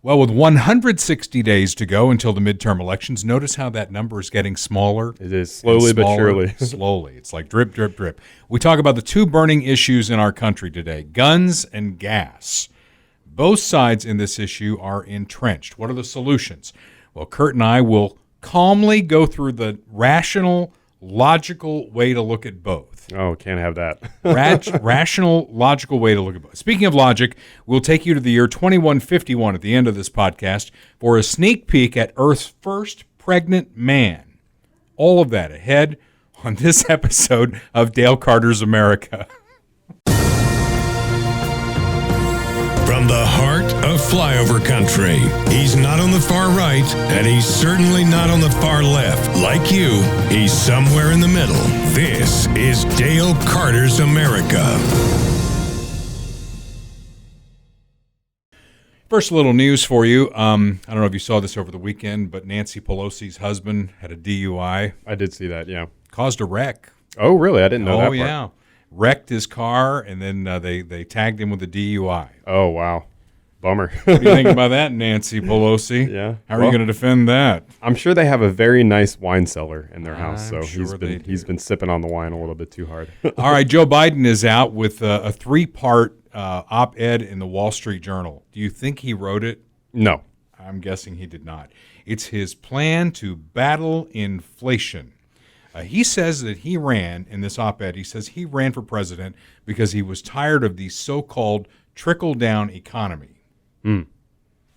Well, with 160 days to go until the midterm elections, notice how that number is getting smaller. It is slowly but surely. Slowly. It's like drip, drip, drip. We talk about the two burning issues in our country today, guns and gas. Both sides in this issue are entrenched. What are the solutions? Well, Kurt and I will calmly go through the rational, logical way to look at both. Oh, can't have that. Rational, logical way to look at both. Speaking of logic, we'll take you to the year 2151 at the end of this podcast for a sneak peek at Earth's first pregnant man. All of that ahead on this episode of Dale Carter's America. From the heart of flyover country, he's not on the far right, and he's certainly not on the far left. Like you, he's somewhere in the middle. This is Dale Carter's America. First little news for you. I don't know if you saw this over the weekend, but Nancy Pelosi's husband had a DUI. I did see that, yeah. Caused a wreck. Oh, really? I didn't know that part. Oh, yeah. Wrecked his car, and then they tagged him with a DUI. Oh, wow. Bummer. What do you think about that, Nancy Pelosi? Yeah. How are you going to defend that? I'm sure they have a very nice wine cellar in their house, so sure he's been sipping on the wine a little bit too hard. All right, Joe Biden is out with a three-part op-ed in the Wall Street Journal. Do you think he wrote it? No. I'm guessing he did not. It's his plan to battle inflation. He says that he ran, in this op-ed, he says he ran for president because he was tired of the so-called trickle-down economy.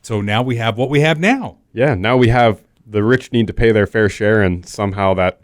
So now we have what we have now. Yeah, now we have the rich need to pay their fair share, and somehow that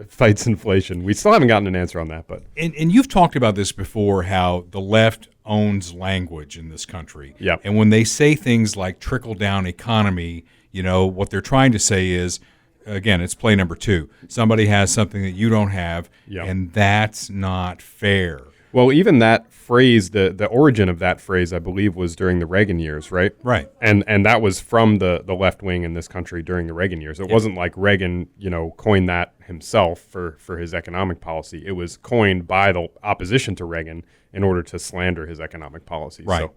fights inflation. We still haven't gotten an answer on that. But And you've talked about this before, how the left owns language in this country. Yeah. And when they say things like trickle-down economy, you know, what they're trying to say is, again, it's play number two. Somebody has something that you don't have, and that's not fair. Well, even that phrase, the origin of that phrase, I believe, was during the Reagan years, right? Right. And that was from the left wing in this country during the Reagan years. It wasn't like Reagan, coined that himself for his economic policy. It was coined by the opposition to Reagan in order to slander his economic policy. Right.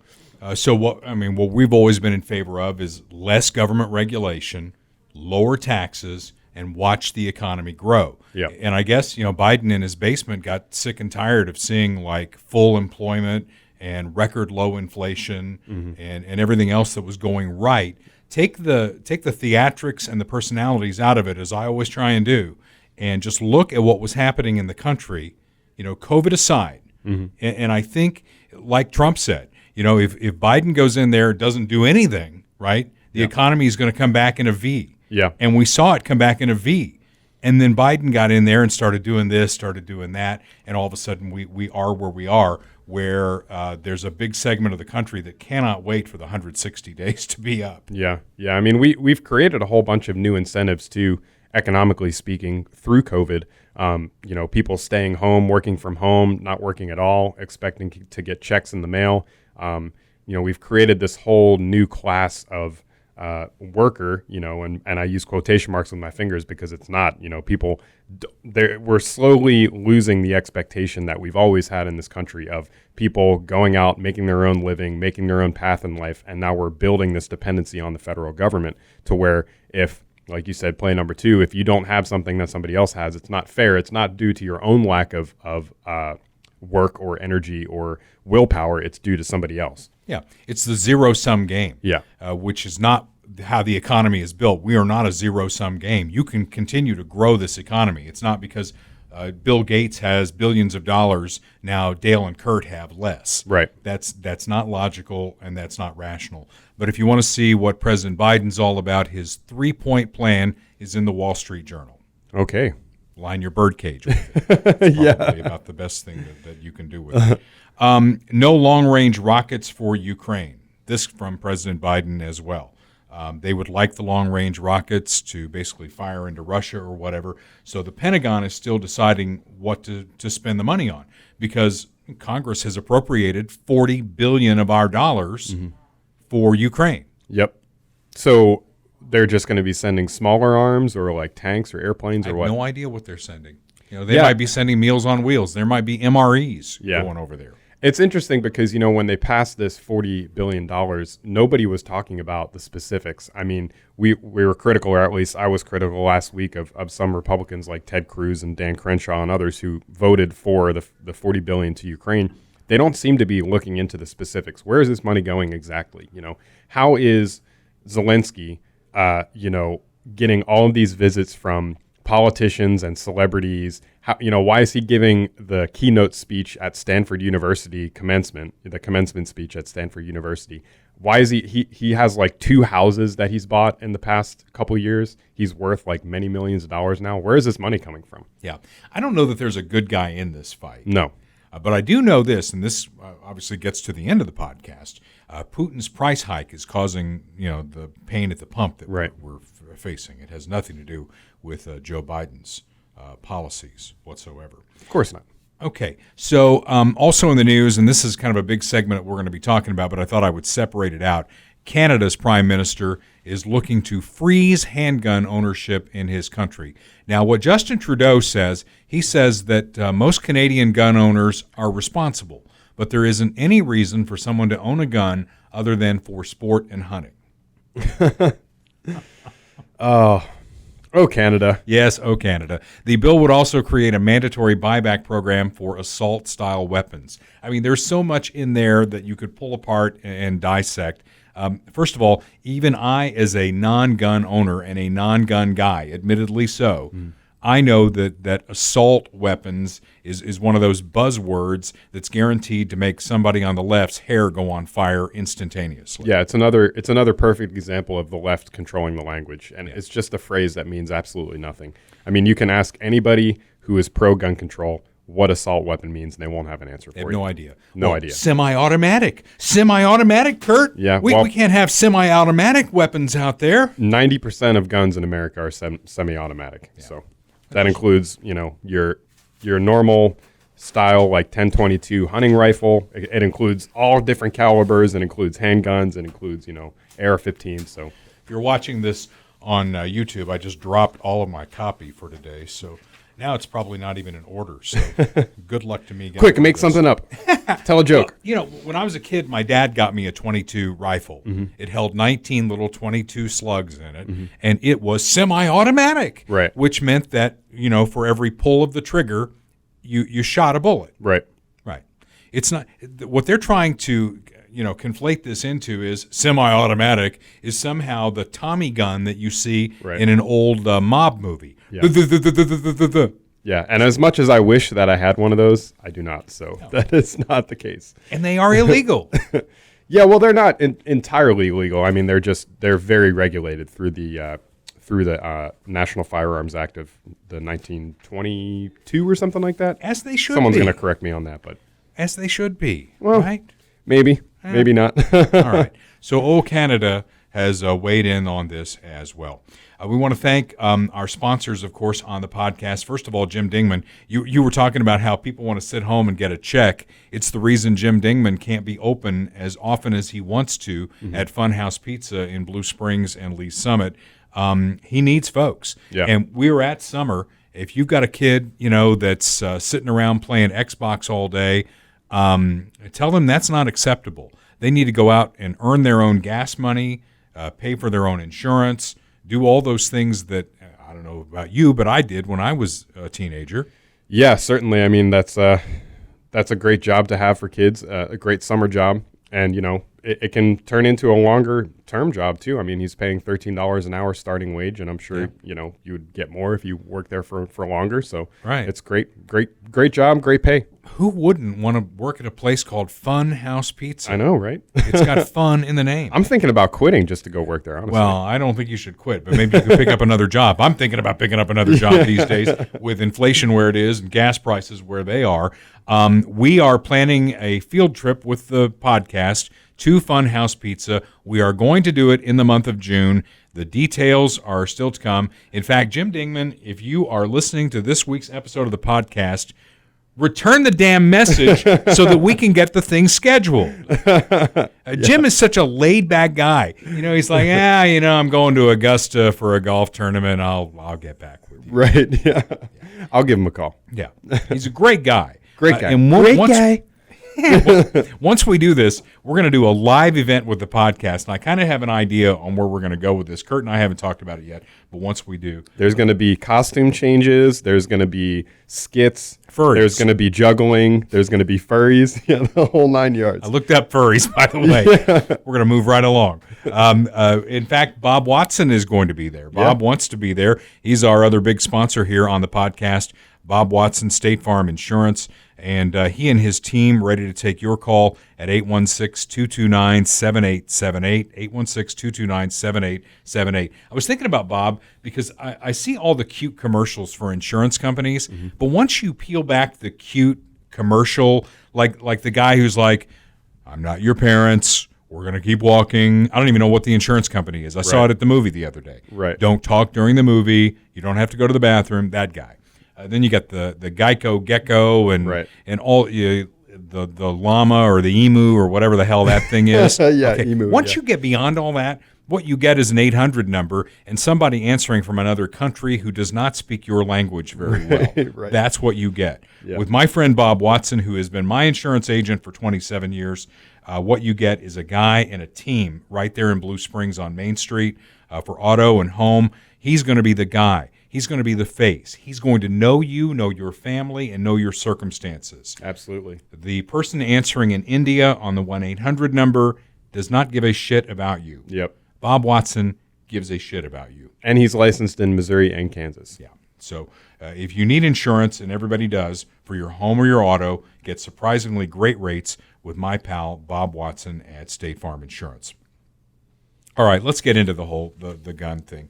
So what we've always been in favor of is less government regulation, lower taxes, and watch the economy grow. Yeah. And I guess, Biden in his basement got sick and tired of seeing like full employment and record low inflation and everything else that was going right. Take the theatrics and the personalities out of it, as I always try and do, and just look at what was happening in the country, COVID aside. And I think, like Trump said, if Biden goes in there, doesn't do anything, right, the economy is going to come back in a V. Yeah. And we saw it come back in a V. And then Biden got in there and started doing this, started doing that, and all of a sudden we are where we are, where there's a big segment of the country that cannot wait for the 160 days to be up. Yeah. I mean, we've created a whole bunch of new incentives too, economically speaking, through COVID. People staying home, working from home, not working at all, expecting to get checks in the mail. We've created this whole new class of worker, and I use quotation marks with my fingers because it's not, we're slowly losing the expectation that we've always had in this country of people going out, making their own living, making their own path in life. And now we're building this dependency on the federal government to where if, like you said, play number two, if you don't have something that somebody else has, it's not fair. It's not due to your own lack of work or energy or willpower. It's due to somebody else. Yeah, it's the zero-sum game, which is not how the economy is built. We are not a zero-sum game. You can continue to grow this economy. It's not because Bill Gates has billions of dollars, now Dale and Kurt have less. Right. That's not logical, and that's not rational. But if you want to see what President Biden's all about, his three-point plan is in the Wall Street Journal. Okay. Line your birdcage with it. It's probably about the best thing that you can do with it. No long-range rockets for Ukraine. This from President Biden as well. They would like the long-range rockets to basically fire into Russia or whatever. So the Pentagon is still deciding what to spend the money on because Congress has appropriated $40 billion of our dollars for Ukraine. Yep. So they're just going to be sending smaller arms or like tanks or airplanes or what? I have no idea what they're sending. They might be sending Meals on Wheels. There might be MREs going over there. It's interesting because, when they passed this $40 billion, nobody was talking about the specifics. I mean, we were critical, or at least I was critical last week of some Republicans like Ted Cruz and Dan Crenshaw and others who voted for the $40 billion to Ukraine. They don't seem to be looking into the specifics. Where is this money going exactly? How is Zelensky, getting all of these visits from politicians and celebrities? Why is he giving the keynote speech at Stanford University the commencement speech at Stanford University? Why is he has like 2 houses that he's bought in the past couple years. He's worth like many millions of dollars now. Where is this money coming from? Yeah. I don't know that there's a good guy in this fight. No. But I do know this, and this obviously gets to the end of the podcast. Putin's price hike is causing, the pain at the pump that we're facing. It has nothing to do with Joe Biden's policies whatsoever. Of course not. Okay, so also in the news, and this is kind of a big segment that we're going to be talking about, but I thought I would separate it out. Canada's prime minister is looking to freeze handgun ownership in his country. Now, what Justin Trudeau says, he says that most Canadian gun owners are responsible, but there isn't any reason for someone to own a gun other than for sport and hunting. Oh, Canada. Yes, Canada. The bill would also create a mandatory buyback program for assault-style weapons. I mean, there's so much in there that you could pull apart and dissect. First of all, even I, as a non-gun owner and a non-gun guy, admittedly so, I know that assault weapons is one of those buzzwords that's guaranteed to make somebody on the left's hair go on fire instantaneously. Yeah, it's another perfect example of the left controlling the language, and it's just a phrase that means absolutely nothing. I mean, you can ask anybody who is pro-gun control what assault weapon means, and they won't have an answer for you. They have no idea. No idea. Semi-automatic, Kurt. Yeah, we can't have semi-automatic weapons out there. 90% of guns in America are semi-automatic. Yeah. So that includes, your normal style like 10-22 hunting rifle. It includes all different calibers. It includes handguns. It includes, AR-15s. So if you're watching this on YouTube, I just dropped all of my copy for today. So now it's probably not even in order. So good luck to me. Quick, make something up. Tell a joke. Well, when I was a kid, my dad got me a .22 rifle. Mm-hmm. It held 19 little .22 slugs in it, and it was semi-automatic, right? Which meant that, for every pull of the trigger, you shot a bullet. Right. It's not what they're trying to, conflate this into is semi-automatic is somehow the Tommy gun that you see in an old mob movie. Yeah. Yeah, and as much as I wish that I had one of those, I do not. So that is not the case. And they are illegal. Yeah, well, they're not entirely illegal. I mean, they're very regulated through the National Firearms Act of the 1922 or something like that. As they should. Someone's be. going to correct me on that, but as they should be. Well, right? Maybe not. All right. So, Canada has weighed in on this as well. We want to thank our sponsors, of course, on the podcast. First of all, Jim Dingman, you were talking about how people want to sit home and get a check. It's the reason Jim Dingman can't be open as often as he wants to at Funhouse Pizza in Blue Springs and Lee Summit. He needs folks. Yeah. And we were at summer. If you've got a kid, that's sitting around playing Xbox all day, tell them that's not acceptable. They need to go out and earn their own gas money, pay for their own insurance, do all those things that, I don't know about you, but I did when I was a teenager. Yeah, certainly. I mean, that's a great job to have for kids, a great summer job. And, it can turn into a longer term job too. I mean, he's paying $13 an hour starting wage, and I'm sure, you would get more if you work there for longer. So it's great job, great pay. Who wouldn't want to work at a place called Fun House Pizza? I know, right? It's got fun in the name. I'm thinking about quitting just to go work there, honestly. Well, I don't think you should quit, but maybe you could pick up another job. I'm thinking about picking up another job these days with inflation where it is and gas prices where they are. We are planning a field trip with the podcast to Fun House Pizza. We are going to do it in the month of June. The details are still to come. In fact, Jim Dingman, if you are listening to this week's episode of the podcast, return the damn message so that we can get the thing scheduled. Jim is such a laid-back guy. He's like, I'm going to Augusta for a golf tournament. I'll get back with you. Right, yeah. I'll give him a call. Yeah. He's a great guy. Great guy. And great guy. Once we do this, we're going to do a live event with the podcast, and I kind of have an idea on where we're going to go with this. Kurt and I haven't talked about it yet, but once we do, There's going to be costume changes. There's going to be skits. Furries. There's going to be juggling. There's going to be furries. Yeah, the whole 9 yards. I looked up furries, by the way. We're going to move right along. In fact, Bob Watson is going to be there. Bob wants to be there. He's our other big sponsor here on the podcast, Bob Watson, State Farm Insurance. And he and his team ready to take your call at 816-229-7878, 816-229-7878. I was thinking about Bob because I see all the cute commercials for insurance companies, but once you peel back the cute commercial, like the guy who's like, I'm not your parents, we're going to keep walking. I don't even know what the insurance company is. I saw it at the movie the other day. Right. Don't talk during the movie. You don't have to go to the bathroom. That guy. Then you got the Geico Gecko and all the llama or the emu or whatever the hell that thing is. Emu. Once you get beyond all that, what you get is an 800 number and somebody answering from another country who does not speak your language very well. That's what you get. Yeah. With my friend Bob Watson, who has been my insurance agent for 27 years, what you get is a guy and a team right there in Blue Springs on Main Street for auto and home. He's going to be the guy. He's going to be the face. He's going to know you, know your family, and know your circumstances. Absolutely. The person answering in India on the 1-800 number does not give a shit about you. Yep. Bob Watson gives a shit about you. And he's licensed in Missouri and Kansas. Yeah. So if you need insurance, and everybody does, for your home or your auto, get surprisingly great rates with my pal Bob Watson at State Farm Insurance. All right, let's get into the whole the gun thing.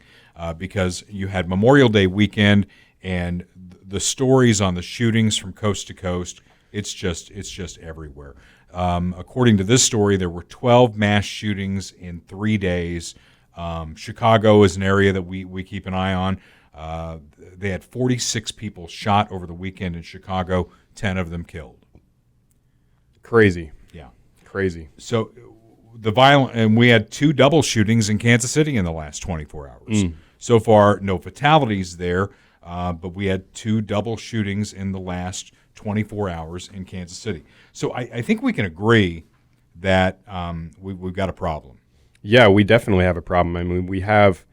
Because you had Memorial Day weekend and the stories on the shootings from coast to coast, it's just everywhere. According to this story, there were 12 mass shootings in 3 days. Chicago is an area that we keep an eye on. They had 46 people shot over the weekend in Chicago, 10 of them killed. Crazy. Yeah. Crazy. So and we had 2 double shootings in Kansas City in the last 24 hours. So far, no fatalities there, but we had 2 double shootings in the last 24 hours in Kansas City. So I think we can agree that we've got a problem. Yeah, we definitely have a problem. I mean, we have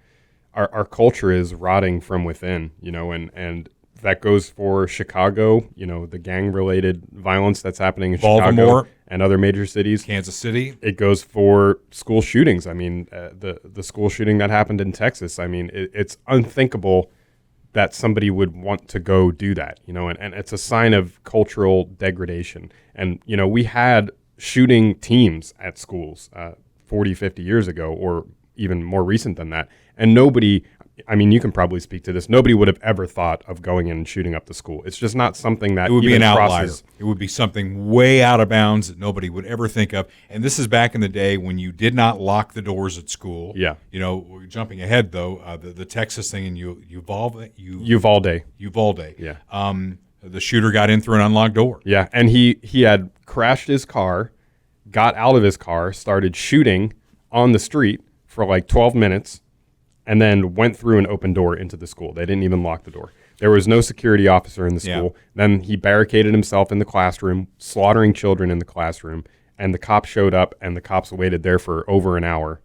our culture is rotting from within, and that goes for Chicago, the gang-related violence that's happening in Baltimore, Chicago and other major cities. Kansas City. It goes for school shootings. I mean, the school shooting that happened in Texas. I mean, it's unthinkable that somebody would want to go do that, and it's a sign of cultural degradation. And, we had shooting teams at schools 40, 50 years ago, or even more recent than that. And nobody, I mean, you can probably speak to this. Nobody would have ever thought of going in and shooting up the school. It's just not something that it would be an outlier. Crosses. It would be something way out of bounds that nobody would ever think of. And this is back in the day when you did not lock the doors at school. Yeah. Jumping ahead though, the Texas thing in Uvalde. Yeah. The shooter got in through an unlocked door. Yeah, and he had crashed his car, got out of his car, started shooting on the street for like 12 minutes. And then went through an open door into the school. They didn't even lock the door. There was no security officer in the school. Yeah. Then he barricaded himself in the classroom, slaughtering children in the classroom. And the cops showed up, and the cops waited there for over an hour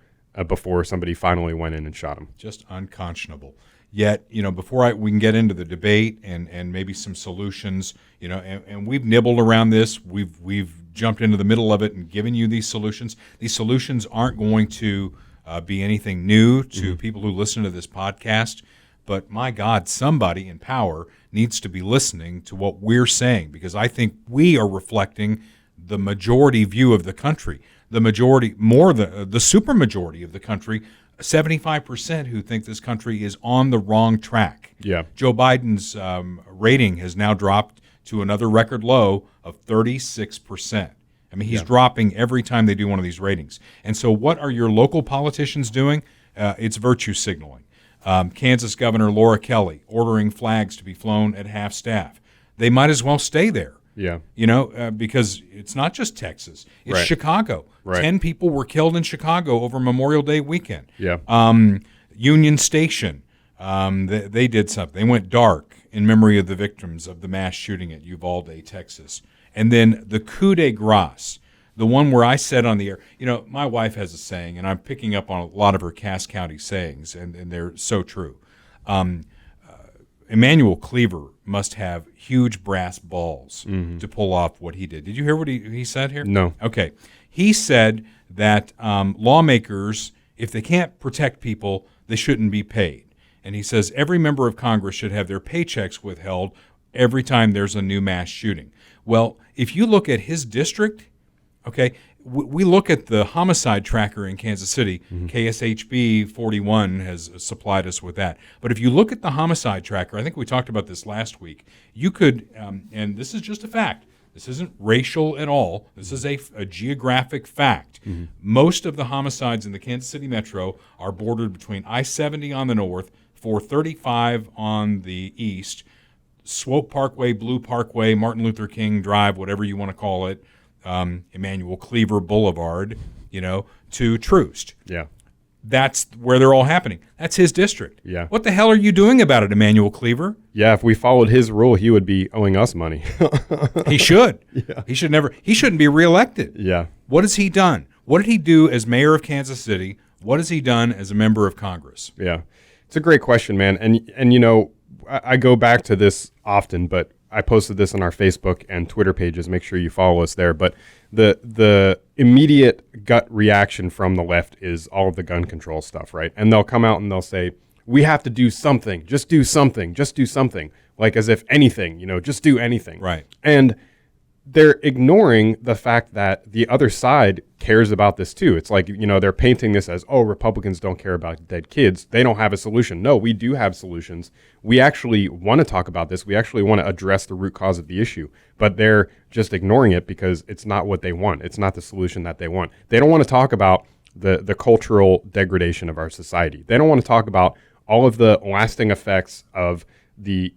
before somebody finally went in and shot him. Just unconscionable. Yet, before we can get into the debate and maybe some solutions, and we've nibbled around this. We've jumped into the middle of it and given you these solutions. These solutions aren't going to be anything new to people who listen to this podcast. But my God, somebody in power needs to be listening to what we're saying, because I think we are reflecting the majority view of the country, the majority, the supermajority of the country, 75% who think this country is on the wrong track. Yeah. Joe Biden's rating has now dropped to another record low of 36%. I mean, he's dropping every time they do one of these ratings. And so what are your local politicians doing? It's virtue signaling. Kansas Governor Laura Kelly ordering flags to be flown at half staff. They might as well stay there. Yeah. Because it's not just Texas. It's Right. Chicago. Right. 10 people were killed in Chicago over Memorial Day weekend. Yeah. Union Station, they did something. They went dark in memory of the victims of the mass shooting at Uvalde, Texas. And then the coup de grace, the one where I said on the air, my wife has a saying, and I'm picking up on a lot of her Cass County sayings, and they're so true. Emmanuel Cleaver must have huge brass balls to pull off what he did. Did you hear what he said here? No. Okay. He said that lawmakers, if they can't protect people, they shouldn't be paid. And he says every member of Congress should have their paychecks withheld every time there's a new mass shooting. Well, if you look at his district, okay, we look at the homicide tracker in Kansas City. KSHB 41 has supplied us with that. But if you look at the homicide tracker, I think we talked about this last week, you could, and this is just a fact, this isn't racial at all, this is a geographic fact. Most of the homicides in the Kansas City metro are bordered between I-70 on the north, 435 on the east, Swope Parkway, Blue Parkway, Martin Luther King Drive, whatever you want to call it, Emmanuel Cleaver Boulevard, to Troost. Yeah. That's where they're all happening. That's his district. Yeah. What the hell are you doing about it, Emmanuel Cleaver? Yeah, if we followed his rule, he would be owing us money. He should. Yeah. He shouldn't be reelected. Yeah. What has he done? What did he do as mayor of Kansas City? What has he done as a member of Congress? Yeah. It's a great question, man. And I go back to this often, but I posted this on our Facebook and Twitter pages. Make sure you follow us there. But the immediate gut reaction from the left is all of the gun control stuff, right? And they'll come out and they'll say, we have to do something. Just do something. Just do something. Like as if anything, just do anything. Right. And they're ignoring the fact that the other side cares about this too. It's like, they're painting this as, oh, Republicans don't care about dead kids. They don't have a solution. No, we do have solutions. We actually want to talk about this. We actually want to address the root cause of the issue, but they're just ignoring it because it's not what they want. It's not the solution that they want. They don't want to talk about the cultural degradation of our society. They don't want to talk about all of the lasting effects of the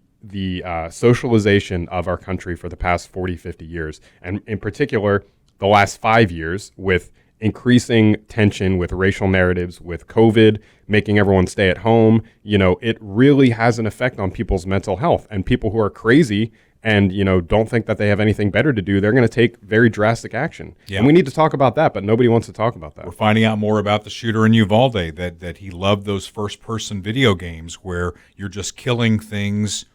socialization of our country for the past 40, 50 years. And in particular, the last 5 years with increasing tension with racial narratives, with COVID, making everyone stay at home, it really has an effect on people's mental health. And people who are crazy and, don't think that they have anything better to do, they're going to take very drastic action. Yeah. And we need to talk about that, but nobody wants to talk about that. We're finding out more about the shooter in Uvalde, that he loved those first-person video games where you're just killing things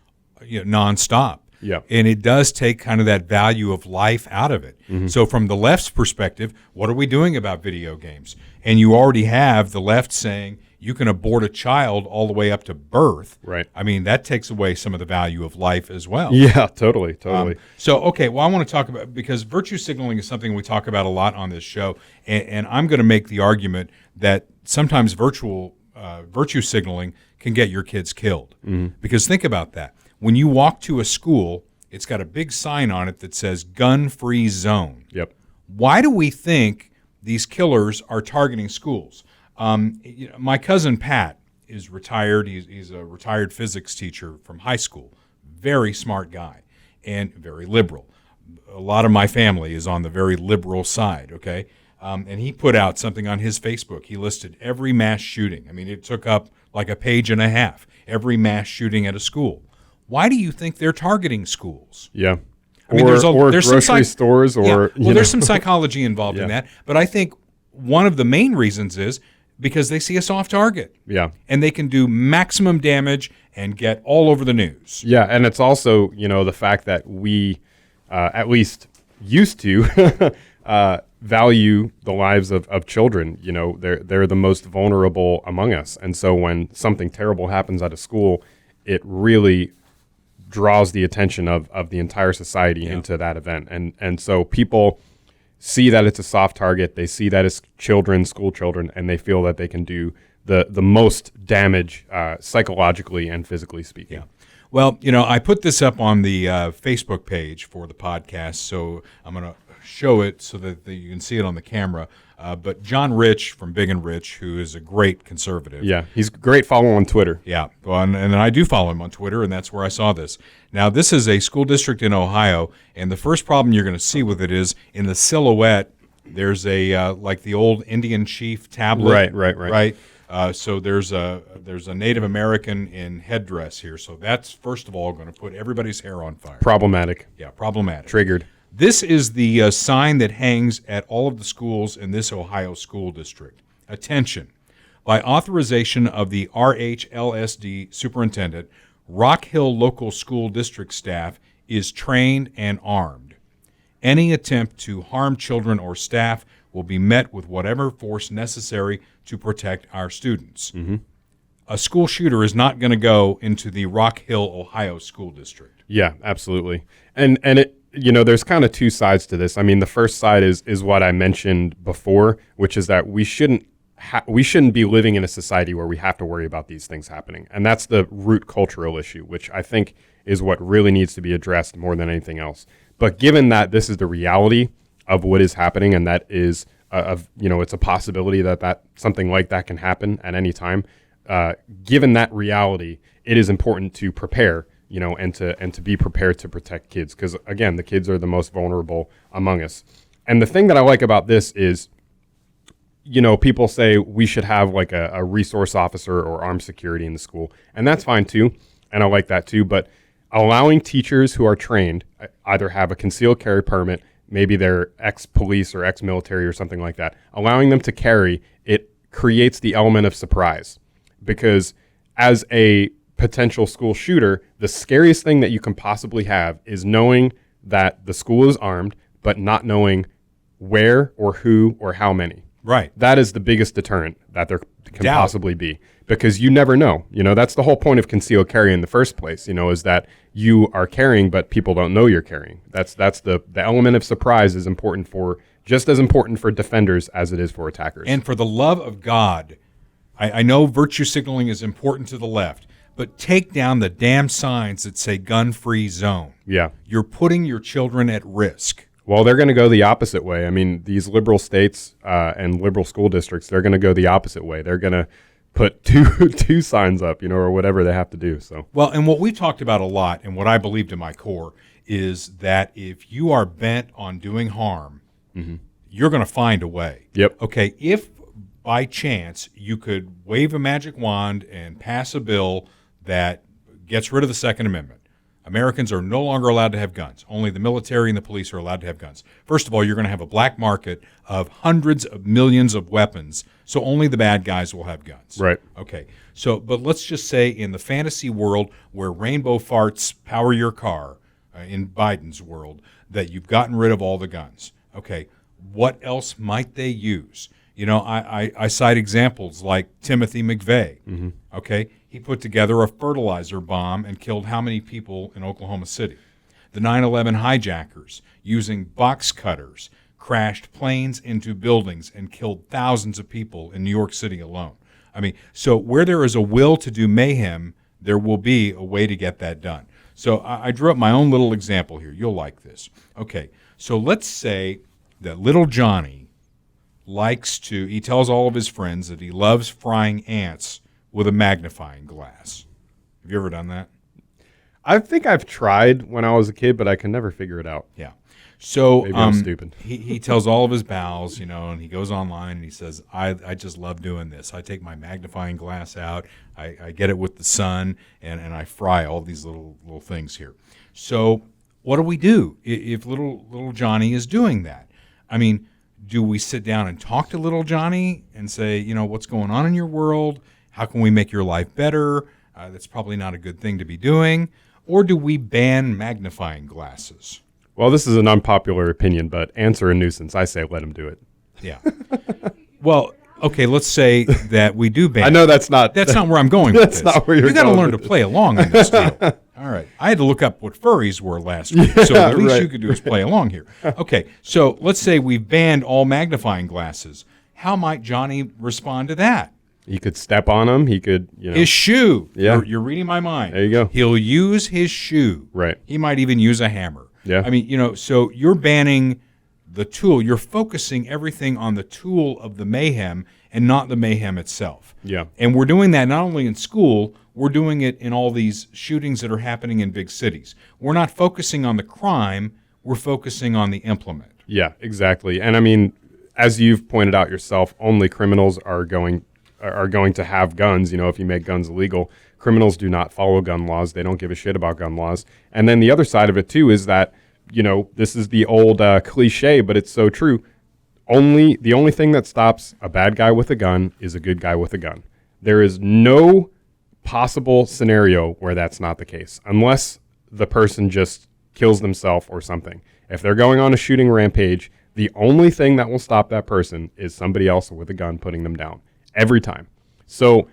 nonstop. Yeah. And it does take kind of that value of life out of it. So from the left's perspective, what are we doing about video games? And you already have the left saying you can abort a child all the way up to birth. Right. I mean, that takes away some of the value of life as well. Yeah, totally. Okay, well, I want to talk about, because virtue signaling is something we talk about a lot on this show, and I'm going to make the argument that sometimes virtue signaling can get your kids killed. Because think about that. When you walk to a school, it's got a big sign on it that says gun-free zone. Yep. Why do we think these killers are targeting schools? My cousin Pat is retired. He's a retired physics teacher from high school. Very smart guy and very liberal. A lot of my family is on the very liberal side, okay? And he put out something on his Facebook. He listed every mass shooting. I mean, it took up like a page and a half, every mass shooting at a school. Why do you think they're targeting schools? Yeah. I mean, there's grocery stores, or there's some psychology involved in that. But I think one of the main reasons is because they see a soft target. Yeah. And they can do maximum damage and get all over the news. Yeah, and it's also, the fact that we at least used to value the lives of children. They're the most vulnerable among us. And so when something terrible happens at a school, it really draws the attention of the entire society into that event. And so people see that it's a soft target. They see that it's children, school children, and they feel that they can do the most damage psychologically and physically speaking. Yeah. Well, I put this up on the Facebook page for the podcast, so I'm going to show it so that you can see it on the camera. But John Rich from Big and Rich, who is a great conservative. Yeah, he's great follow on Twitter. Yeah, well, and I do follow him on Twitter, and that's where I saw this. Now, this is a school district in Ohio, and the first problem you're going to see with it is in the silhouette, there's a like the old Indian chief tablet. Right. So there's a Native American in headdress here. So that's, first of all, going to put everybody's hair on fire. Problematic. Yeah, problematic. Triggered. This is the sign that hangs at all of the schools in this Ohio school district. Attention. By authorization of the RHLSD superintendent, Rock Hill Local School District staff is trained and armed. Any attempt to harm children or staff will be met with whatever force necessary to protect our students. Mm-hmm. A school shooter is not going to go into the Rock Hill, Ohio school district. Yeah, absolutely. And it, there's kind of two sides to this. I mean, the first side is what I mentioned before, which is that we shouldn't be living in a society where we have to worry about these things happening. And that's the root cultural issue, which I think is what really needs to be addressed more than anything else. But given that this is the reality of what is happening, and that is it's a possibility that something like that can happen at any time. Given that reality, it is important to prepare, and to be prepared to protect kids, because again, the kids are the most vulnerable among us. And the thing that I like about this is, people say we should have like a resource officer or armed security in the school, and that's fine too, and I like that too. But allowing teachers who are trained, either have a concealed carry permit, maybe they're ex-police or ex-military or something like that, allowing them to carry, it creates the element of surprise. Because as a potential school shooter, the scariest thing that you can possibly have is knowing that the school is armed, but not knowing where or who or how many. Right. That is the biggest deterrent that there can possibly be, because you never know. That's the whole point of concealed carry in the first place, is that you are carrying, but people don't know you're carrying. That's the element of surprise is important just as important for defenders as it is for attackers. And for the love of God, I know virtue signaling is important to the left, but take down the damn signs that say gun-free zone. Yeah. You're putting your children at risk. Well, they're going to go the opposite way. I mean, these liberal states and liberal school districts, they're going to go the opposite way. They're going to put two signs up, or whatever they have to do. So, well, and what we've talked about a lot, and what I believe to my core, is that if you are bent on doing harm, mm-hmm. you're going to find a way. Yep. Okay, if by chance you could wave a magic wand and pass a bill that gets rid of the Second Amendment, Americans are no longer allowed to have guns. Only the military and the police are allowed to have guns. First of all, you're going to have a black market of hundreds of millions of weapons, so only the bad guys will have guns. Right. Okay. So, but let's just say in the fantasy world where rainbow farts power your car, in Biden's world, that you've gotten rid of all the guns. Okay. What else might they use? I cite examples like Timothy McVeigh. Mm-hmm. Okay. He put together a fertilizer bomb and killed how many people in Oklahoma City? The 9/11 hijackers, using box cutters, crashed planes into buildings and killed thousands of people in New York City alone. I mean, so where there is a will to do mayhem, there will be a way to get that done. So I drew up my own little example here. You'll like this. Okay, so let's say that little Johnny he tells all of his friends that he loves frying ants with a magnifying glass. Have you ever done that? I think I've tried when I was a kid, but I can never figure it out. Yeah. So maybe I'm stupid. He tells all of his pals, and he goes online and he says, I just love doing this. I take my magnifying glass out, I get it with the sun, and I fry all these little things here. So what do we do if little Johnny is doing that? I mean, do we sit down and talk to little Johnny and say, what's going on in your world? How can we make your life better? That's probably not a good thing to be doing. Or do we ban magnifying glasses? Well, this is an unpopular opinion, but ants are a nuisance. I say let them do it. Yeah. Well, okay, let's say that we do ban. I know that's not where I'm going with this. That's not where you're going. You got to learn to play along on this deal. All right. I had to look up what furries were last week, so the least you could do is play along here. Okay, so let's say we've banned all magnifying glasses. How might Johnny respond to that? He could step on them. He could, His shoe. Yeah. You're reading my mind. There you go. He'll use his shoe. Right. He might even use a hammer. Yeah. I mean, so you're banning the tool. You're focusing everything on the tool of the mayhem and not the mayhem itself. Yeah. And we're doing that not only in school, we're doing it in all these shootings that are happening in big cities. We're not focusing on the crime. We're focusing on the implement. Yeah, exactly. And I mean, as you've pointed out yourself, only criminals are going to have guns. If you make guns illegal, criminals do not follow gun laws. They don't give a shit about gun laws. And then the other side of it too is that, this is the old cliche, but it's so true. The only thing that stops a bad guy with a gun is a good guy with a gun. There is no possible scenario where that's not the case, unless the person just kills themselves or something. If they're going on a shooting rampage, the only thing that will stop that person is somebody else with a gun putting them down every time. So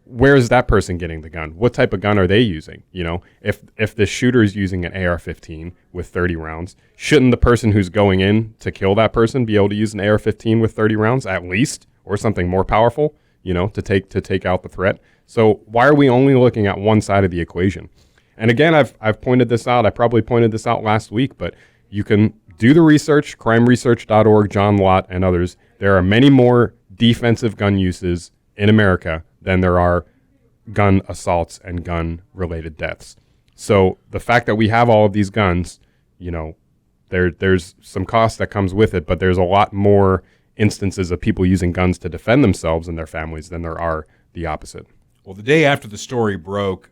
where is that person getting the gun? What type of gun are they using? If the shooter is using an AR-15 with 30 rounds, shouldn't the person who's going in to kill that person be able to use an AR-15 with 30 rounds at least, or something more powerful, to take out the threat? So why are we only looking at one side of the equation? And again, I've pointed this out. I probably pointed this out last week, but you can do the research, crimeresearch.org, John Lott, and others. There are many more defensive gun uses in America than there are gun assaults and gun-related deaths. So the fact that we have all of these guns, there's some cost that comes with it, but there's a lot more instances of people using guns to defend themselves and their families than there are the opposite. Well, the day after the story broke,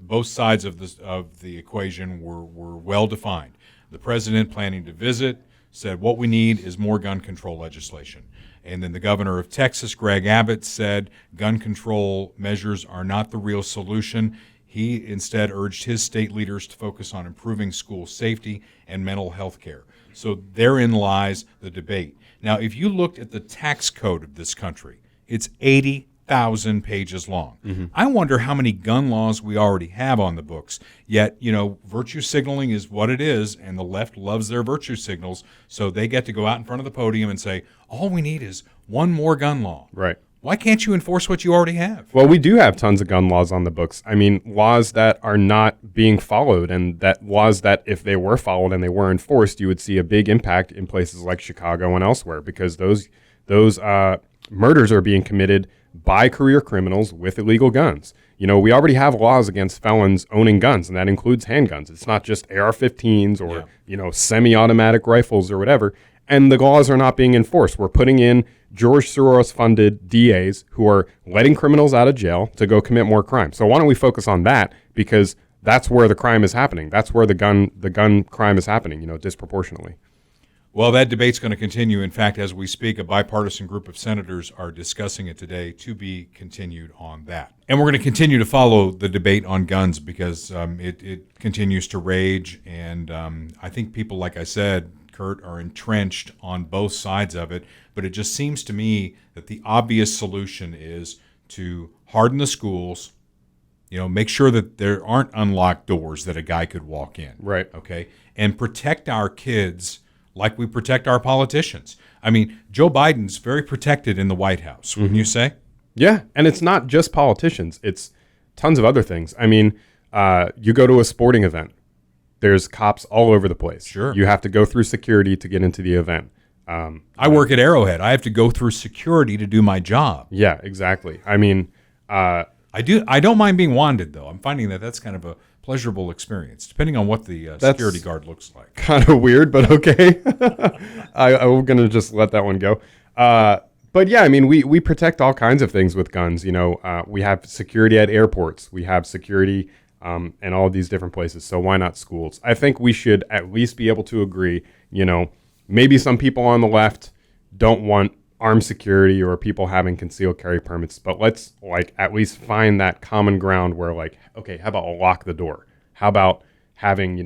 both sides of the equation were well defined. The president, planning to visit, said what we need is more gun control legislation. And then the governor of Texas, Greg Abbott, said gun control measures are not the real solution. He instead urged his state leaders to focus on improving school safety and mental health care. So therein lies the debate. Now, if you looked at the tax code of this country, it's 80,000 pages long. Mm-hmm. I wonder how many gun laws we already have on the books. Yet, virtue signaling is what it is, and the left loves their virtue signals, so they get to go out in front of the podium and say, all we need is one more gun law. Right. Why can't you enforce what you already have? Well, we do have tons of gun laws on the books. I mean, laws that are not being followed, and that laws that if they were followed and they were enforced, you would see a big impact in places like Chicago and elsewhere, because those murders are being committed by career criminals with illegal guns. We already have laws against felons owning guns, and that includes handguns. It's not just AR-15s or, semi-automatic rifles or whatever. And the laws are not being enforced. We're putting in George Soros-funded DAs who are letting criminals out of jail to go commit more crime. So why don't we focus on that? Because that's where the crime is happening. That's where the gun crime is happening, disproportionately. Well, that debate's going to continue. In fact, as we speak, a bipartisan group of senators are discussing it today, to be continued on that. And we're going to continue to follow the debate on guns because it continues to rage. And I think people, like I said, Kurt, are entrenched on both sides of it. But it just seems to me that the obvious solution is to harden the schools, make sure that there aren't unlocked doors that a guy could walk in. Right. Okay. And protect our kids like we protect our politicians. I mean, Joe Biden's very protected in the White House, wouldn't you say? Yeah, and it's not just politicians. It's tons of other things. I mean, you go to a sporting event. There's cops all over the place. Sure. You have to go through security to get into the event. I work at Arrowhead. I have to go through security to do my job. Yeah, exactly. I mean, I don't mind being wanded, though. I'm finding that that's kind of a pleasurable experience, depending on what the security guard looks like. Kind of weird, but okay. I'm going to just let that one go. But yeah, I mean, we protect all kinds of things with guns. We have security at airports. We have security in all of these different places. So why not schools? I think we should at least be able to agree, maybe some people on the left don't want armed security or people having concealed carry permits, but let's at least find that common ground where okay, how about lock the door? How about having,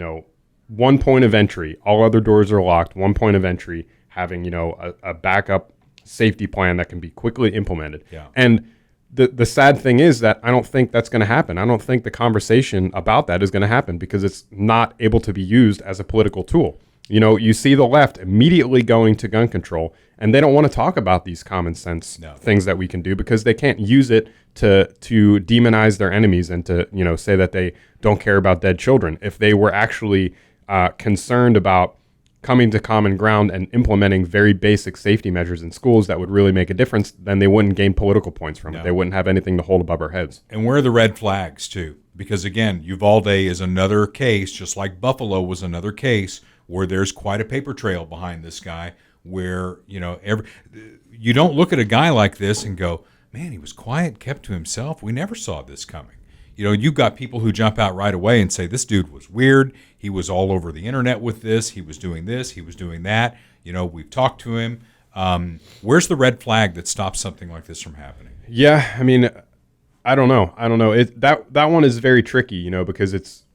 one point of entry, all other doors are locked, one point of entry, having, a backup safety plan that can be quickly implemented. Yeah. And the sad thing is that I don't think that's going to happen. I don't think the conversation about that is going to happen because it's not able to be used as a political tool. You see the left immediately going to gun control, and they don't want to talk about these common sense things that we can do because they can't use it to demonize their enemies and to say that they don't care about dead children. If they were actually concerned about coming to common ground and implementing very basic safety measures in schools that would really make a difference, then they wouldn't gain political points from it. They wouldn't have anything to hold above our heads. And where are the red flags, too? Because, again, Uvalde is another case, just like Buffalo was another case, where there's quite a paper trail behind this guy where, you don't look at a guy like this and go, man, he was quiet, kept to himself. We never saw this coming. you've got people who jump out right away and say, this dude was weird. He was all over the internet with this. He was doing this. He was doing that. We've talked to him. Where's the red flag that stops something like this from happening? Yeah, I mean, I don't know. That one is very tricky, because it's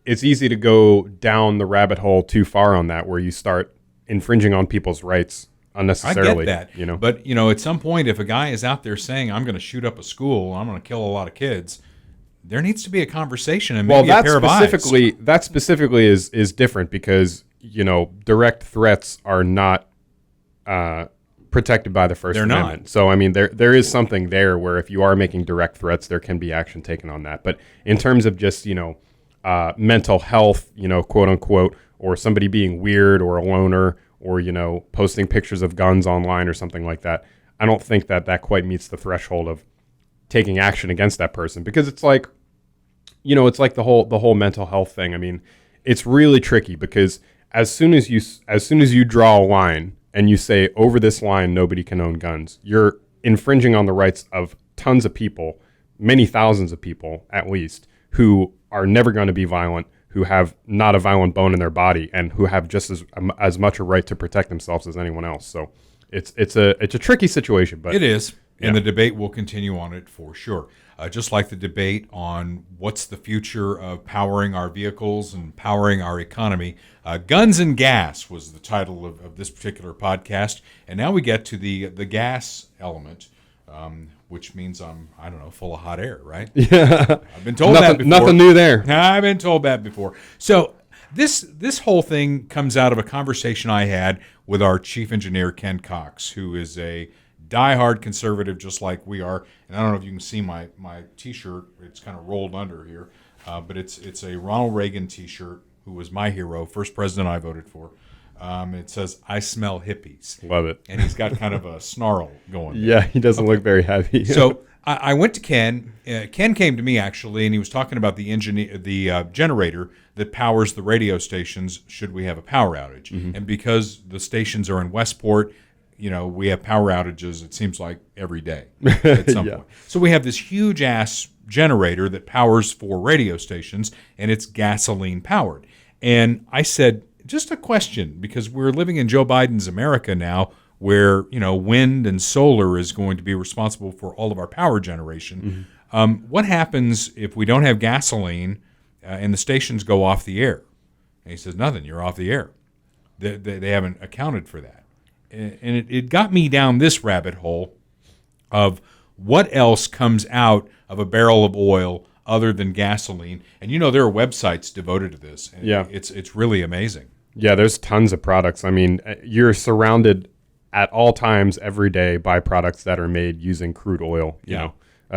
easy to go down the rabbit hole too far on that, where you start infringing on people's rights unnecessarily. I get that. But, at some point, if a guy is out there saying, I'm going to shoot up a school, I'm going to kill a lot of kids, there needs to be a conversation and maybe a pair of eyes. That specifically is different because, direct threats are not protected by the First Amendment. Not. So, I mean, there is something there where if you are making direct threats, there can be action taken on that. But in terms of just, mental health, quote unquote, or somebody being weird or a loner or, posting pictures of guns online or something like that, I don't think that quite meets the threshold of taking action against that person, because it's like, it's like the whole mental health thing. I mean, it's really tricky because as soon as you draw a line and you say over this line nobody can own guns, you're infringing on the rights of tons of people, many thousands of people at least, who are never going to be violent, who have not a violent bone in their body, and who have just as much a right to protect themselves as anyone else. So it's a tricky situation, but it is. And the debate will continue on it for sure. Just like the debate on what's the future of powering our vehicles and powering our economy. Guns and Gas was the title of this particular podcast. And now we get to the gas element, which means I'm full of hot air, right? Yeah. I've been told that before. Nothing new there. I've been told that before. So this whole thing comes out of a conversation I had with our chief engineer, Ken Cox, who is a diehard conservative just like we are. And I don't know if you can see my T-shirt. It's kind of rolled under here. But it's a Ronald Reagan T-shirt, who was my hero, first president I voted for. It says, I smell hippies. Love it. And he's got kind of a snarl going. Yeah, he doesn't look very happy. So I went to Ken. Ken came to me, actually, and he was talking about the generator that powers the radio stations should we have a power outage. Mm-hmm. And because the stations are in Westport, we have power outages, it seems like, every day at some point. So we have this huge-ass generator that powers 4 radio stations, and it's gasoline-powered. And I said, just a question, because we're living in Joe Biden's America now, where, wind and solar is going to be responsible for all of our power generation. Mm-hmm. What happens if we don't have gasoline and the stations go off the air? And he says, nothing, you're off the air. They haven't accounted for that. And it got me down this rabbit hole of what else comes out of a barrel of oil other than gasoline. And there are websites devoted to this. And it's really amazing. Yeah, there's tons of products. I mean, you're surrounded at all times every day by products that are made using crude oil, you know,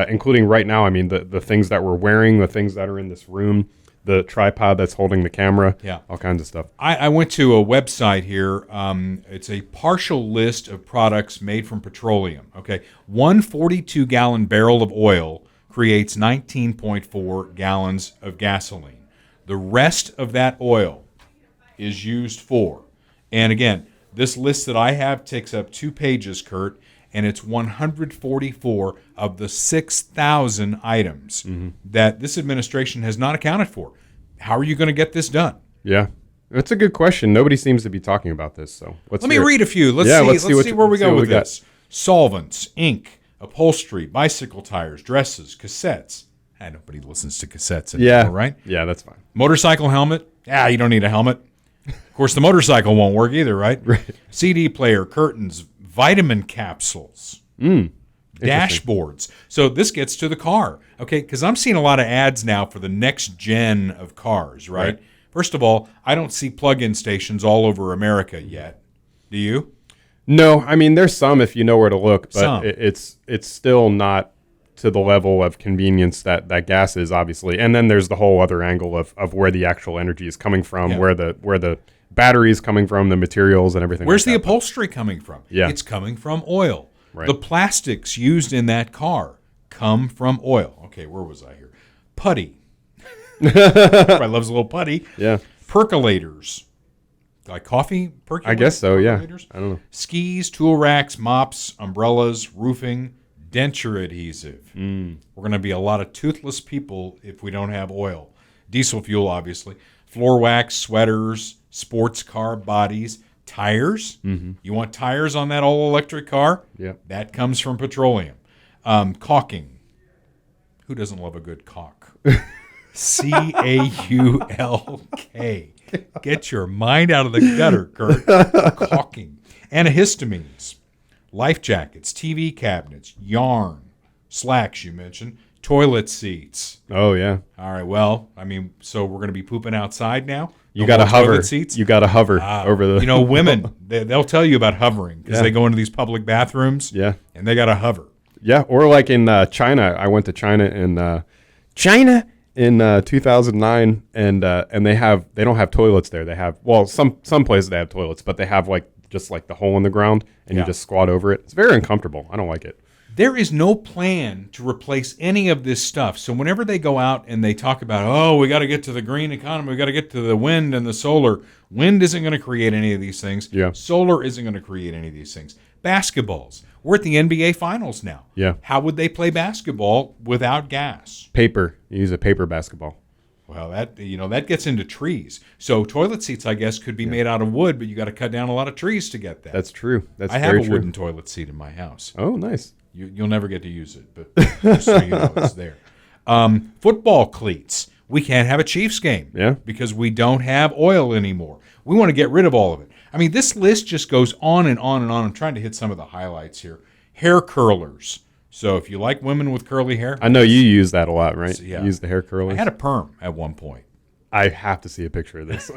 including right now. I mean, the things that we're wearing, the things that are in this room, the tripod that's holding the camera, all kinds of stuff. I went to a website here. It's a partial list of products made from petroleum. Okay, 1 42-gallon barrel of oil creates 19.4 gallons of gasoline. The rest of that oil is used for, and again, this list that I have takes up 2 pages, Kurt, and it's 144 of the 6,000 items that this administration has not accounted for. How are you going to get this done? Yeah, that's a good question. Nobody seems to be talking about this. So let me read a few. Let's see where we go with this. Solvents, ink, upholstery, bicycle tires, dresses, cassettes. Nobody listens to cassettes anymore, right? Yeah, that's fine. Motorcycle helmet. You don't need a helmet. Of course, the motorcycle won't work either, right? Right. CD player, curtains, vitamin capsules, dashboards. So this gets to the car, okay? Because I'm seeing a lot of ads now for the next gen of cars, right? First of all, I don't see plug-in stations all over America yet. Do you? No, I mean, there's some if you know where to look, but it's still not to the level of convenience that gas is, obviously. And then there's the whole other angle of where the actual energy is coming from, where the battery is coming from, the materials and everything. Where's the upholstery coming from? Yeah. It's coming from oil. Right. The plastics used in that car come from oil. Okay, where was I here? Putty. Everybody loves a little putty. Yeah. Percolators. Like coffee percolators? I guess so, yeah. I don't know. Skis, tool racks, mops, umbrellas, roofing, denture adhesive. We're going to be a lot of toothless people if we don't have oil. Diesel fuel, obviously. Floor wax, sweaters, sports car bodies, tires. You want tires on that all-electric car? Yep. That comes from petroleum. Caulking. Who doesn't love a good caulk? Caulk. Get your mind out of the gutter, Kurt. Caulking. Antihistamines. Life jackets, TV cabinets, yarn, slacks you mentioned, toilet seats. Oh, yeah. All right, well, I mean, so we're going to be pooping outside now? You got to hover. Toilet seats? You got to hover over the... You know, women, they'll tell you about hovering because they go into these public bathrooms and they got to hover. Yeah, or like in China. I went to China in 2009, and they don't have toilets there. They have, well, some places they have toilets, but they have just the hole in the ground, and you just squat over it. It's very uncomfortable. I don't like it. There is no plan to replace any of this stuff. So whenever they go out and they talk about, oh, we got to get to the green economy, we got to get to the wind and the solar. Wind isn't going to create any of these things. Yeah. Solar isn't going to create any of these things. Basketballs. We're at the NBA Finals now. Yeah. How would they play basketball without gas? Paper. You use a paper basketball. Well, that gets into trees. So toilet seats, I guess, could be made out of wood, but you got to cut down a lot of trees to get that. That's true. I have a wooden toilet seat in my house. Oh, nice. You'll never get to use it, but just so you know, it's there. Football cleats. We can't have a Chiefs game because we don't have oil anymore. We want to get rid of all of it. I mean, this list just goes on and on and on. I'm trying to hit some of the highlights here. Hair curlers. So if you like women with curly hair. I know you use that a lot, right? Yeah. You use the hair curlers. I had a perm at one point. I have to see a picture of this.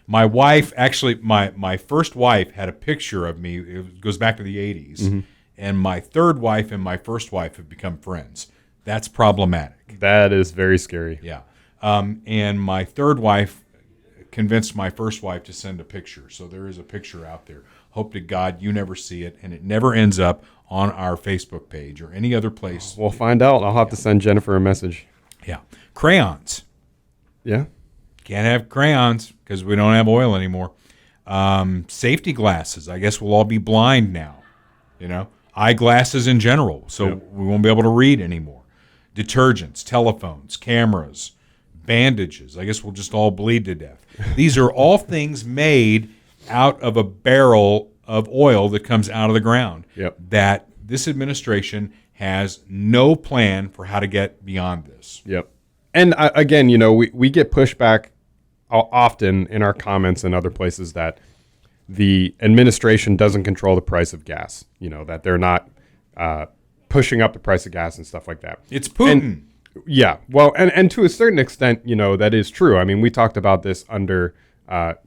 My wife, actually, my first wife had a picture of me. It goes back to the 80s. And my third wife and my first wife have become friends. That's problematic. That is very scary. Yeah. And my third wife convinced my first wife to send a picture. So there is a picture out there. Hope to God you never see it, and it never ends up on our Facebook page or any other place. We'll find out. I'll have to send Jennifer a message. Yeah. Crayons. Yeah. Can't have crayons because we don't have oil anymore. Safety glasses. I guess we'll all be blind now. You know, eyeglasses in general. So we won't be able to read anymore. Detergents, telephones, cameras, bandages. I guess we'll just all bleed to death. These are all things made out of a barrel of oil that comes out of the ground. That this administration has no plan for how to get beyond this. And again, you know, we get pushback often in our comments and other places that the administration doesn't control the price of gas, you know, that they're not pushing up the price of gas and stuff like that. It's Putin. Well, and to a certain extent, you know, that is true. I mean, we talked about this under,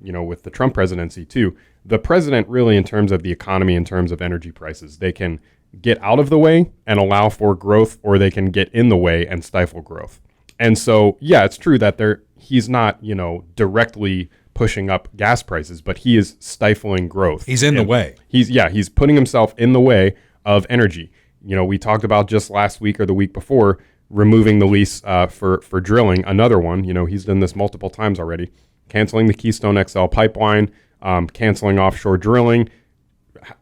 you know, with the Trump presidency too. The president really, in terms of the economy, in terms of energy prices, they can get out of the way and allow for growth, or they can get in the way and stifle growth. And so, yeah, it's true that he's not, you know, directly pushing up gas prices, but he is stifling growth. He's in the way. He's putting himself in the way of energy. You know, we talked about just last week or the week before removing the lease for drilling. Another one, you know, he's done this multiple times already. Canceling the Keystone XL pipeline, canceling offshore drilling,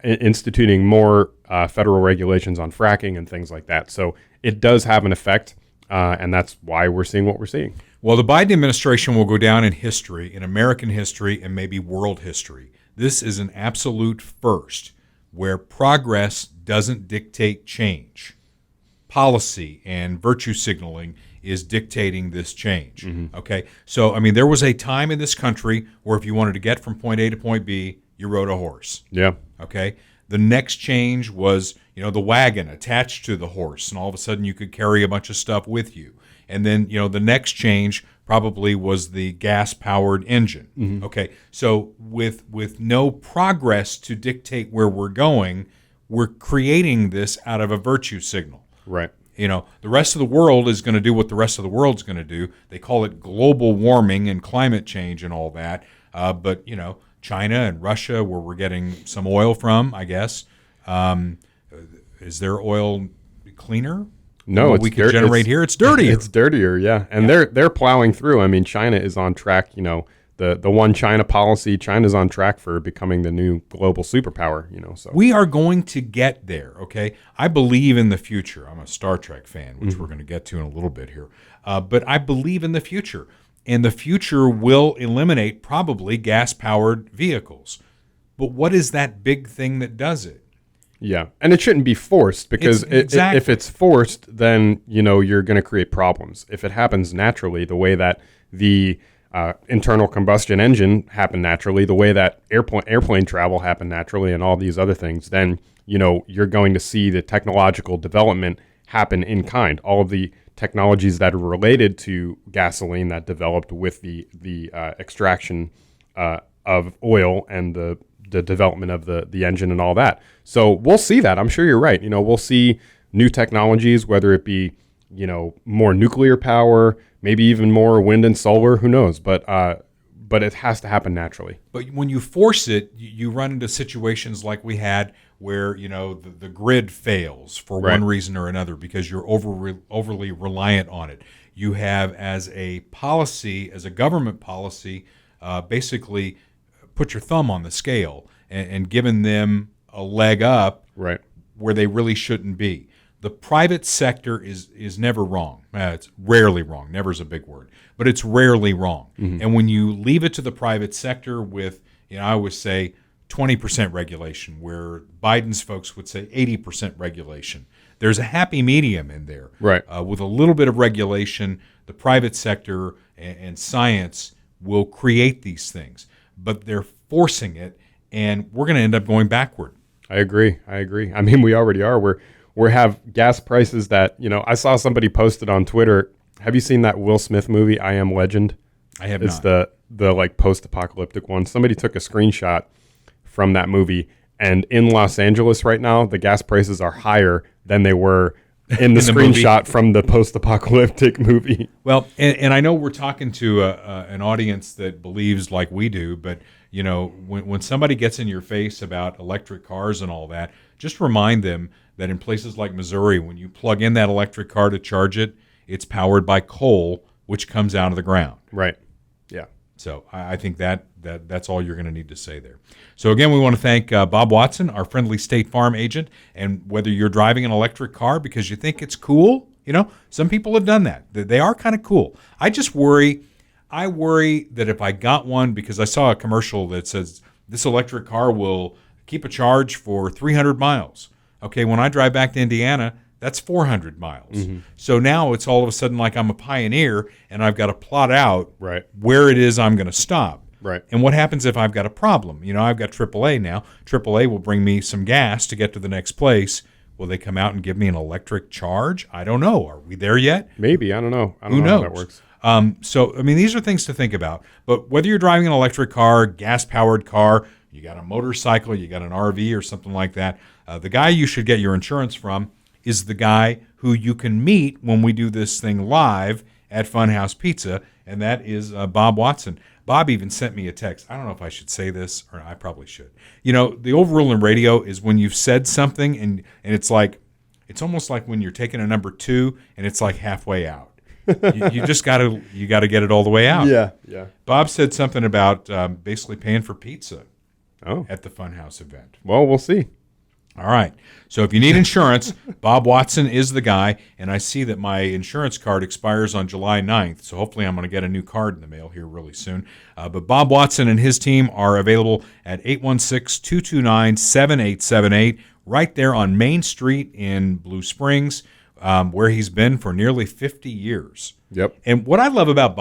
instituting more federal regulations on fracking and things like that. So it does have an effect, and that's why we're seeing what we're seeing. Well, the Biden administration will go down in history, in American history, and maybe world history. This is an absolute first, where progress doesn't dictate change. Policy and virtue signaling is dictating this change. Okay? So, I mean, there was a time in this country where if you wanted to get from point A to point B, you rode a horse. Yeah. Okay? The next change was, you know, the wagon attached to the horse, and all of a sudden you could carry a bunch of stuff with you. And then, you know, the next change probably was the gas-powered engine. Okay, so with no progress to dictate where we're going, we're creating this out of a virtue signal. Right. You know, the rest of the world is going to do what the rest of the world's going to do. They call it global warming and climate change and all that. But, you know, China and Russia, where we're getting some oil from, I guess, is their oil cleaner? No, we can generate here. It's dirtier. It's dirtier, yeah. And they're plowing through. I mean, China is on track. You know, the one China policy. China's on track for becoming the new global superpower, so we are going to get there. Okay. I believe in the future. I'm a Star Trek fan, which we're going to get to in a little bit here. But I believe in the future, and the future will eliminate probably gas-powered vehicles. But what is that big thing that does it? Yeah, and it shouldn't be forced, because if it's forced, then you're going to create problems. If it happens naturally, the way that the internal combustion engine happened naturally, the way that airplane travel happened naturally, and all these other things, then you're going to see the technological development happen in kind. All of the technologies that are related to gasoline that developed with the extraction of oil and the development of the engine and all that. So we'll see that. I'm sure you're right. We'll see new technologies, whether it be more nuclear power, maybe even more wind and solar. Who knows? But it has to happen naturally. But when you force it, you run into situations like we had where the grid fails for one reason or another because you're overly reliant on it. You have, as a policy, as a government policy, basically put your thumb on the scale and given them a leg up where they really shouldn't be. The private sector is never wrong. It's rarely wrong. Never is a big word, but it's rarely wrong. Mm-hmm. And when you leave it to the private sector with, I always say 20% regulation, where Biden's folks would say 80% regulation. There's a happy medium in there. Right. With a little bit of regulation, the private sector and science will create these things. But they're forcing it, and we're going to end up going backward. I agree. I mean, we already are. We have gas prices that, I saw somebody posted on Twitter. Have you seen that Will Smith movie, I Am Legend? I have not. It's the like post-apocalyptic one. Somebody took a screenshot from that movie, and in Los Angeles right now, the gas prices are higher than they were in the screenshot from the post-apocalyptic movie. Well, and I know we're talking to an audience that believes like we do, but when somebody gets in your face about electric cars and all that, just remind them that in places like Missouri, when you plug in that electric car to charge it, it's powered by coal, which comes out of the ground. Right. Yeah. So I think that's all you're going to need to say there. So again, we want to thank Bob Watson, our friendly State Farm agent. And whether you're driving an electric car because you think it's cool, some people have done that. They are kind of cool. I worry that if I got one, because I saw a commercial that says this electric car will keep a charge for 300 miles. Okay, when I drive back to Indiana, that's 400 miles. Mm-hmm. So now it's all of a sudden like I'm a pioneer and I've got to plot out where it is I'm going to stop. Right. And what happens if I've got a problem? I've got AAA now. AAA will bring me some gas to get to the next place. Will they come out and give me an electric charge? I don't know. Are we there yet? Maybe. I don't know. Who knows? How that works. So, these are things to think about. But whether you're driving an electric car, gas-powered car, you got a motorcycle, you got an RV or something like that, the guy you should get your insurance from is the guy who you can meet when we do this thing live at Funhouse Pizza, and that is Bob Watson. Bob even sent me a text. I don't know if I should say this, or I probably should. The old rule in radio is when you've said something and it's almost like when you're taking a number 2 and it's like halfway out. you just got to get it all the way out. Yeah. Bob said something about basically paying for pizza at the Funhouse event. Well, we'll see. All right. So if you need insurance, Bob Watson is the guy, and I see that my insurance card expires on July 9th, so hopefully I'm going to get a new card in the mail here really soon. But Bob Watson and his team are available at 816-229-7878, right there on Main Street in Blue Springs, where he's been for nearly 50 years. Yep. And what I love about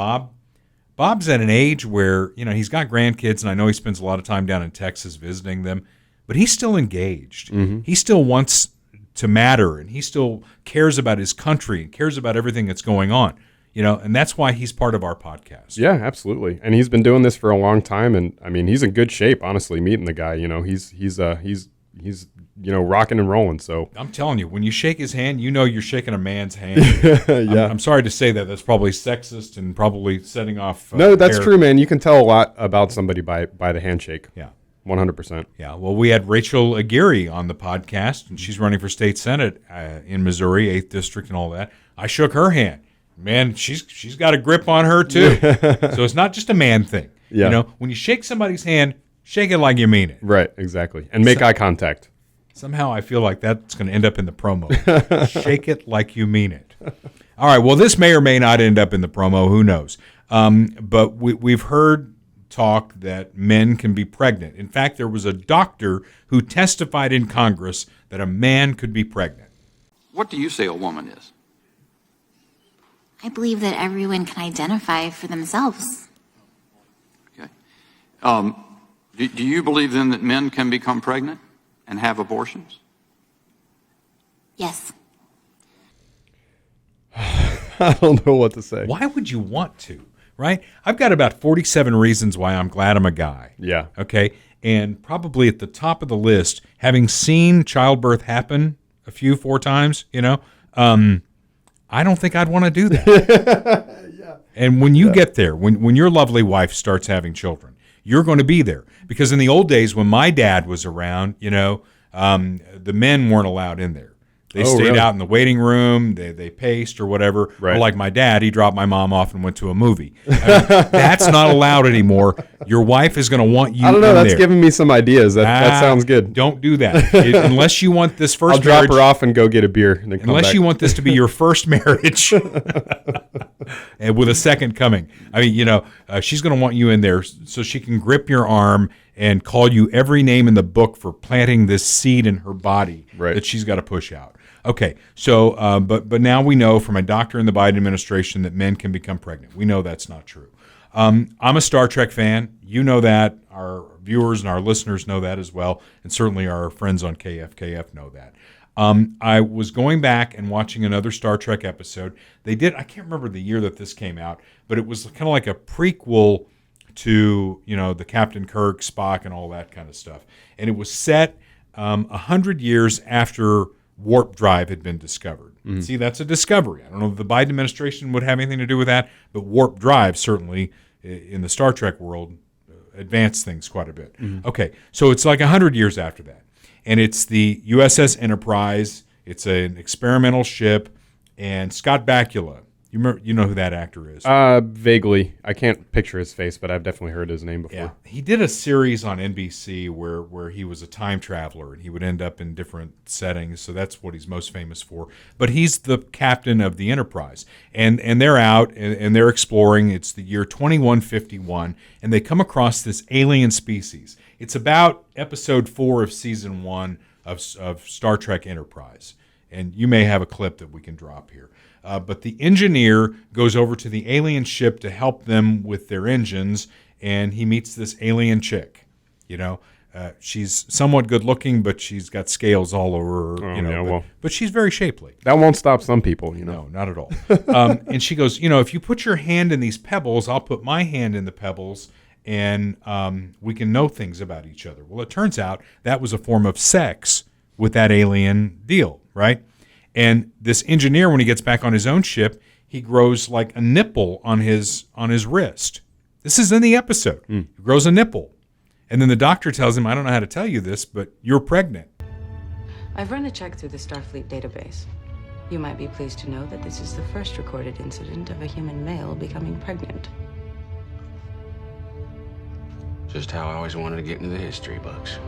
Bob's at an age where, he's got grandkids, and I know he spends a lot of time down in Texas visiting them, but he's still engaged. Mm-hmm. He still wants to matter, and he still cares about his country and cares about everything that's going on. And that's why he's part of our podcast. Yeah, absolutely. And he's been doing this for a long time, and he's in good shape. Honestly, meeting the guy, he's rocking and rolling. So I'm telling you, when you shake his hand, you're shaking a man's hand. Yeah. I'm sorry to say that. That's probably sexist and probably setting off. No, that's true, man. You can tell a lot about somebody by the handshake. Yeah. 100%. Yeah. Well, we had Rachel Aguirre on the podcast, and she's running for state senate in Missouri, 8th District and all that. I shook her hand. Man, she's got a grip on her, too. So it's not just a man thing. Yeah. You know, when you shake somebody's hand, shake it like you mean it. Right, exactly. And make eye contact. Somehow I feel like that's going to end up in the promo. Shake it like you mean it. All right, well, this may or may not end up in the promo. Who knows? But we've heard talk that men can be pregnant. In fact, there was a doctor who testified in Congress that a man could be pregnant. What do you say a woman is? I believe that everyone can identify for themselves. Okay. Do you believe then that men can become pregnant and have abortions? Yes. I don't know what to say. Why would you want to, right? I've got about 47 reasons why I'm glad I'm a guy. Yeah. Okay? And probably at the top of the list, having seen childbirth happen a few, 4 times, you know, I don't think I'd want to do that. Yeah. And when you get there, when your lovely wife starts having children, you're going to be there. Because in the old days when my dad was around, you know, the men weren't allowed in there. They stayed really? out in the waiting room. They paced or whatever. Right. But like my dad, he dropped my mom off and went to a movie. I mean, that's not allowed anymore. Your wife is going to want you. I don't know. in That's there. giving me some ideas. That sounds good. Don't do that unless you want this first. I'll drop marriage, her off and go get a beer. And then come unless back. you want this to be your first marriage, and with a second coming. I mean, you know, she's going to want you in there so she can grip your arm and call you every name in the book for planting this seed in her body that she's got to push out. Okay, so but now we know from a doctor in the Biden administration that men can become pregnant. We know that's not true. I'm a Star Trek fan. You know that. Our viewers and our listeners know that as well, and certainly our friends on KFKF know that. I was going back and watching another Star Trek episode. They did. I can't remember the year that this came out, but it was kind of like a prequel to, you know, the Captain Kirk, Spock, and all that kind of stuff. And it was set 100 years after warp drive had been discovered. See, that's a discovery. I don't know if the Biden administration would have anything to do with that, but warp drive certainly in the Star Trek world advanced things quite a bit. Okay, so it's like 100 years after that. And it's the USS Enterprise. It's an experimental ship. And Scott Bakula, you know who that actor is? Vaguely. I can't picture his face, but I've definitely heard his name before. Yeah. He did a series on NBC where he was a time traveler and he would end up in different settings. So that's what he's most famous for. But he's the captain of the Enterprise. And they're out and they're exploring. It's the year 2151. And they come across this alien species. It's about episode 4 of season 1 of Star Trek Enterprise. And you may have a clip that we can drop here. But the engineer goes over to the alien ship to help them with their engines, and he meets this alien chick. You know, she's somewhat good looking, but she's got scales all over her. But she's very shapely. That won't stop some people, you know. No, not at all. And she goes, you know, if you put your hand in these pebbles, I'll put my hand in the pebbles, and we can know things about each other. Well, it turns out that was a form of sex with that alien deal, right? And this engineer, when he gets back on his own ship, he grows like a nipple on his wrist. This is in the episode. He grows a nipple. And then the doctor tells him, I don't know how to tell you this, but you're pregnant. I've run a check through the Starfleet database. You might be pleased to know that this is the first recorded incident of a human male becoming pregnant. Just how I always wanted to get into the history books.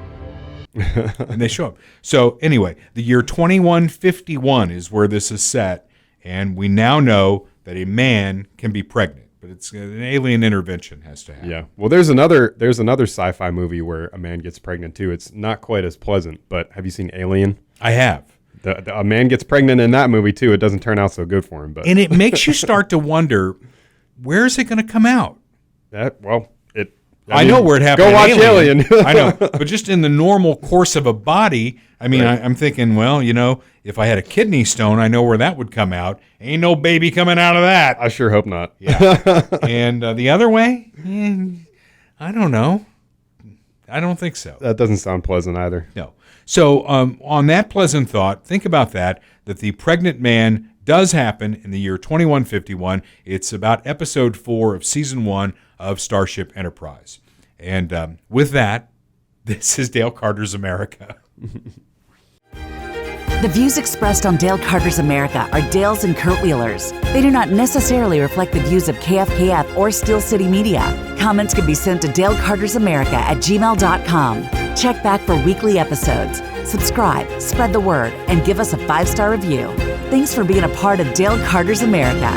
And they show up. So anyway, the year 2151 is where this is set, and we now know that a man can be pregnant, but it's an alien intervention has to happen. Yeah. Well, there's another sci-fi movie where a man gets pregnant too. It's not quite as pleasant, but have you seen Alien? I have. A man gets pregnant in that movie too. It doesn't turn out so good for him, but and it makes you start to wonder, where is it going to come out? I know where it happened. Go watch Alien. I know, but just in the normal course of a body, I mean, right. I'm thinking, well, you know, if I had a kidney stone, I know where that would come out. Ain't no baby coming out of that. I sure hope not. Yeah. And the other way, I don't know. I don't think so. That doesn't sound pleasant either. No. So on that pleasant thought, think about that the pregnant man does happen in the year 2151. It's about episode 4 of season 1 of Starship Enterprise. And with that, this is Dale Carter's America. The views expressed on Dale Carter's America are Dale's and Kurt Wheeler's. They do not necessarily reflect the views of KFKF or Steel City Media. Comments can be sent to dalecartersamerica@gmail.com. Check back for weekly episodes. Subscribe, spread the word, and give us a 5-star review. Thanks for being a part of Dale Carter's America.